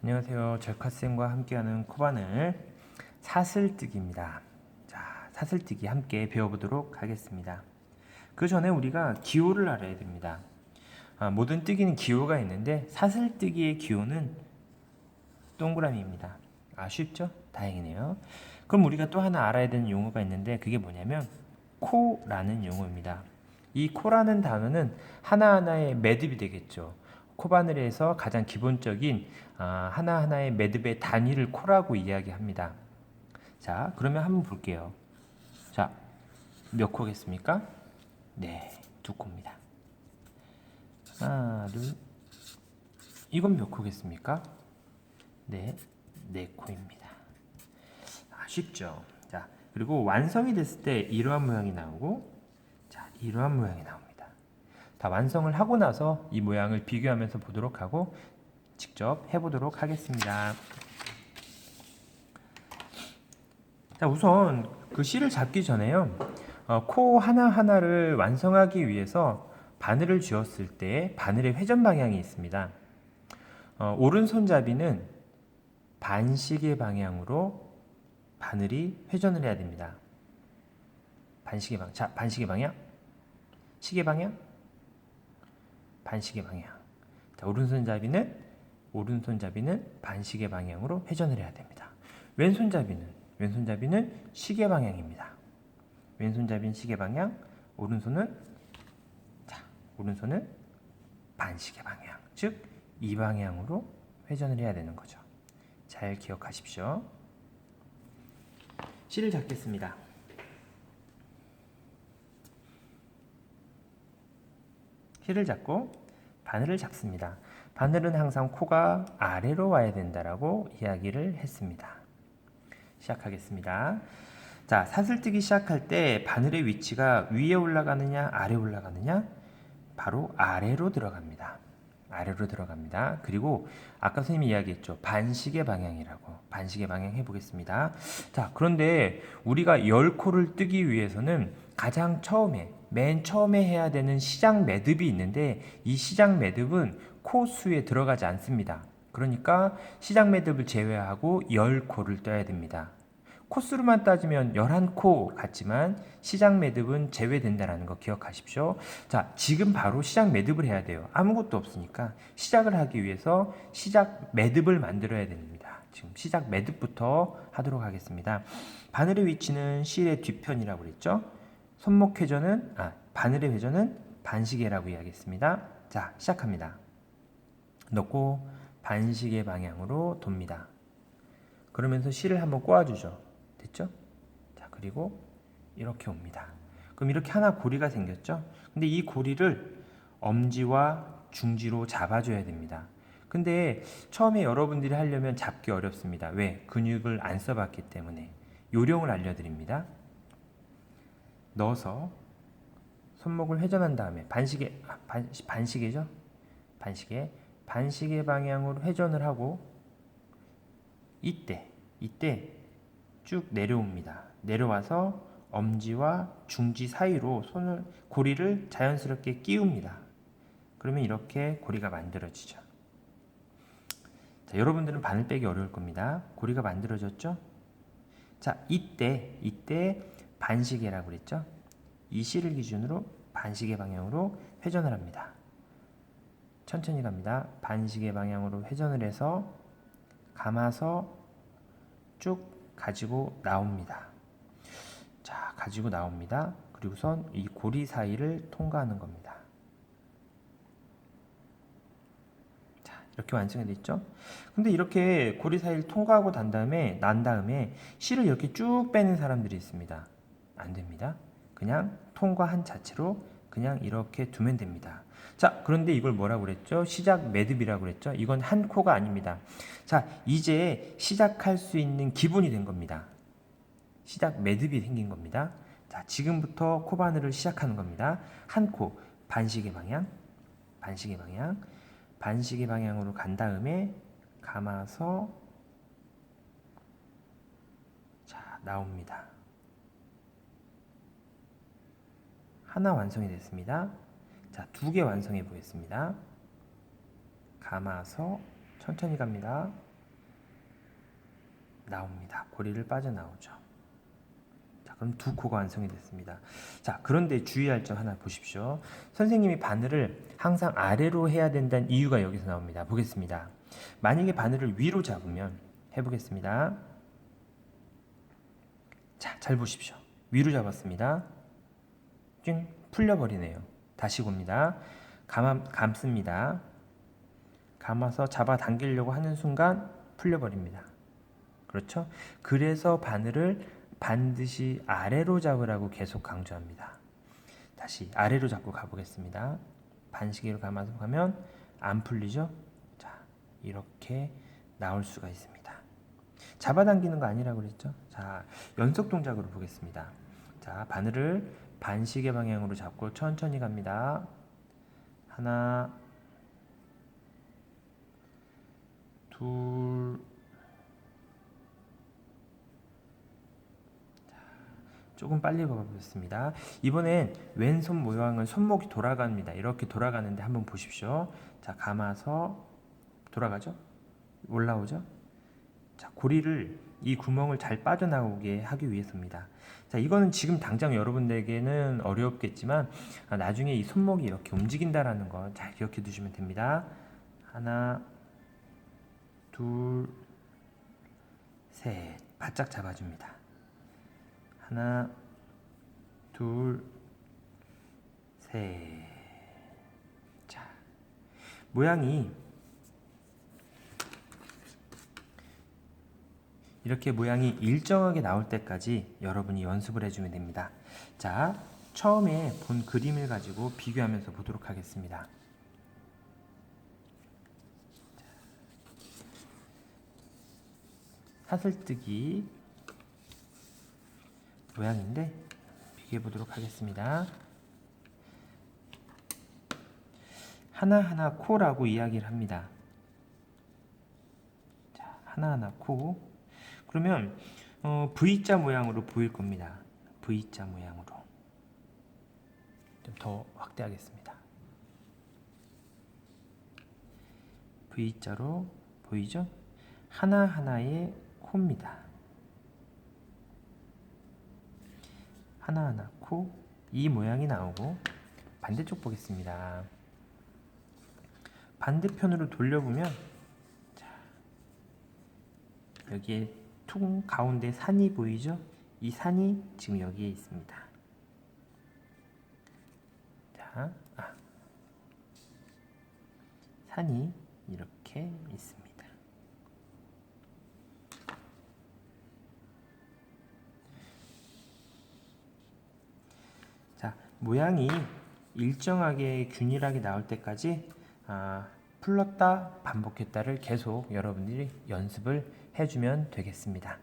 안녕하세요. 절카쌤과 함께하는 코바늘 사슬뜨기입니다. 자, 사슬뜨기 함께 배워보도록 하겠습니다. 그 전에 우리가 기호를 알아야 됩니다. 모든 뜨기는 기호가 있는데 사슬뜨기의 기호는 동그라미입니다. 쉽죠? 다행이네요. 그럼 우리가 또 하나 알아야 되는 용어가 있는데 그게 뭐냐면 코라는 용어입니다. 이 코라는 단어는 하나하나의 매듭이 되겠죠. 코바늘에서 가장 기본적인 하나하나의 매듭의 단위를 코라고 이야기합니다. 자, 그러면 한번 볼게요. 자, 몇 코겠습니까? 네, 두 코입니다. 하나, 둘. 이건 몇 코겠습니까? 네, 네 코입니다. 쉽죠? 자, 그리고 완성이 됐을 때 이러한 모양이 나오고, 자, 이러한 모양이 나옵니다. 다 완성을 하고 나서 이 모양을 비교하면서 보도록 하고 직접 해보도록 하겠습니다. 자, 우선 그 실을 잡기 전에요. 코 하나하나를 완성하기 위해서 바늘을 쥐었을 때 바늘의 회전 방향이 있습니다. 오른손잡이는 반시계 방향으로 바늘이 회전을 해야 됩니다. 반시계 방향. 자, 반시계 방향. 시계 방향. 반시계 방향. 자, 오른손잡이는 반시계 방향으로 회전을 해야 됩니다. 왼손잡이는 시계 방향입니다. 왼손잡이는 시계 방향, 오른손은 반시계 방향. 즉, 이 방향으로 회전을 해야 되는 거죠. 잘 기억하십시오. 실을 잡겠습니다. 실을 잡고 바늘을 잡습니다. 바늘은 항상 코가 아래로 와야 된다라고 이야기를 했습니다. 시작하겠습니다. 자, 사슬뜨기 시작할 때 바늘의 위치가 위에 올라가느냐 아래 올라가느냐? 바로 아래로 들어갑니다. 아래로 들어갑니다. 그리고 아까 선생님이 이야기했죠. 반시계 방향이라고. 반시계 방향 해보겠습니다. 자, 그런데 우리가 10코를 뜨기 위해서는 가장 맨 처음에 해야 되는 시작 매듭이 있는데 이 시작 매듭은 코 수에 들어가지 않습니다. 그러니까 시작 매듭을 제외하고 10코를 떠야 됩니다. 코수로만 따지면 11코 같지만 시작 매듭은 제외된다는 거 기억하십시오. 자, 지금 바로 시작 매듭을 해야 돼요. 아무것도 없으니까 시작을 하기 위해서 시작 매듭을 만들어야 됩니다. 지금 시작 매듭부터 하도록 하겠습니다. 바늘의 위치는 실의 뒤편이라고 그랬죠. 손목 회전은 바늘의 회전은 반시계라고 이야기했습니다. 자, 시작합니다. 넣고 반시계 방향으로 돕니다. 그러면서 실을 한번 꼬아주죠. 됐죠? 자, 그리고 이렇게 옵니다. 그럼 이렇게 하나 고리가 생겼죠? 근데 이 고리를 엄지와 중지로 잡아줘야 됩니다. 근데 처음에 여러분들이 하려면 잡기 어렵습니다. 왜? 근육을 안 써봤기 때문에. 요령을 알려드립니다. 넣어서 손목을 회전한 다음에 반시계죠? 반시계 방향으로 회전을 하고 이때 쭉 내려옵니다. 내려와서 엄지와 중지 사이로 고리를 자연스럽게 끼웁니다. 그러면 이렇게 고리가 만들어지죠. 자, 여러분들은 바늘 빼기 어려울 겁니다. 고리가 만들어졌죠? 자, 이때 반시계라고 그랬죠? 이 실을 기준으로 반시계 방향으로 회전을 합니다. 천천히 갑니다. 반시계 방향으로 회전을 해서 감아서 쭉 가지고 나옵니다. 자, 가지고 나옵니다. 그리고선 이 고리 사이를 통과하는 겁니다. 자, 이렇게 완성이 됐죠? 근데 이렇게 고리 사이를 통과하고 난 다음에 실을 이렇게 쭉 빼는 사람들이 있습니다. 안 됩니다. 그냥 통과한 자체로 그냥 이렇게 두면 됩니다. 자, 그런데 이걸 뭐라고 그랬죠? 시작 매듭이라고 그랬죠? 이건 한 코가 아닙니다. 자, 이제 시작할 수 있는 기본이 된 겁니다. 시작 매듭이 생긴 겁니다. 자, 지금부터 코바늘을 시작하는 겁니다. 한 코, 반시계 방향으로 간 다음에 감아서 자, 나옵니다. 하나 완성이 됐습니다. 자, 2개 완성해 보겠습니다. 감아서 천천히 갑니다. 나옵니다. 고리를 빠져나오죠. 자, 그럼 두 코가 완성이 됐습니다. 자, 그런데 주의할 점 하나 보십시오. 선생님이 바늘을 항상 아래로 해야 된다는 이유가 여기서 나옵니다. 보겠습니다. 만약에 바늘을 위로 잡으면 해보겠습니다. 자, 잘 보십시오. 위로 잡았습니다. 쭉 풀려버리네요. 다시 봅니다. 감습니다. 감아서 잡아당기려고 하는 순간 풀려버립니다. 그렇죠? 그래서 바늘을 반드시 아래로 잡으라고 계속 강조합니다. 다시 아래로 잡고 가보겠습니다. 반시계로 감아서 가면 안 풀리죠? 자, 이렇게 나올 수가 있습니다. 잡아당기는 거 아니라고 그랬죠? 자, 연속 동작으로 보겠습니다. 자, 바늘을 반시계 방향으로 잡고 천천히 갑니다. 하나, 둘, 조금 빨리 가보겠습니다. 이번엔 왼손 모양은 손목이 돌아갑니다. 이렇게 돌아가는데 한번 보십시오. 자, 감아서 돌아가죠? 올라오죠? 자, 고리를 이 구멍을 잘 빠져나오게 하기 위해서입니다. 자, 이거는 지금 당장 여러분들에게는 어렵겠지만 나중에 이 손목이 이렇게 움직인다라는 거 잘 기억해 두시면 됩니다. 하나, 둘, 셋, 바짝 잡아줍니다. 하나, 둘, 셋. 자, 모양이 이렇게 모양이 일정하게 나올 때까지 여러분이 연습을 해주면 됩니다. 자, 처음에 본 그림을 가지고 비교하면서 보도록 하겠습니다. 사슬뜨기 모양인데 비교해 보도록 하겠습니다. 하나하나 코라고 이야기를 합니다. 자, 하나하나 코. 그러면 V자 모양으로 보일 겁니다. V자 모양으로. 좀 더 확대하겠습니다. V자로 보이죠? 하나하나의 코입니다. 하나하나 코, 이 모양이 나오고 반대쪽 보겠습니다. 반대편으로 돌려보면 자, 여기에 퉁 가운데 산이 보이죠? 이 산이 지금 여기에 있습니다. 자, 산이 이렇게 있습니다. 자, 모양이 일정하게 균일하게 나올 때까지 풀렀다 반복했다를 계속 여러분들이 연습을 해주면 되겠습니다.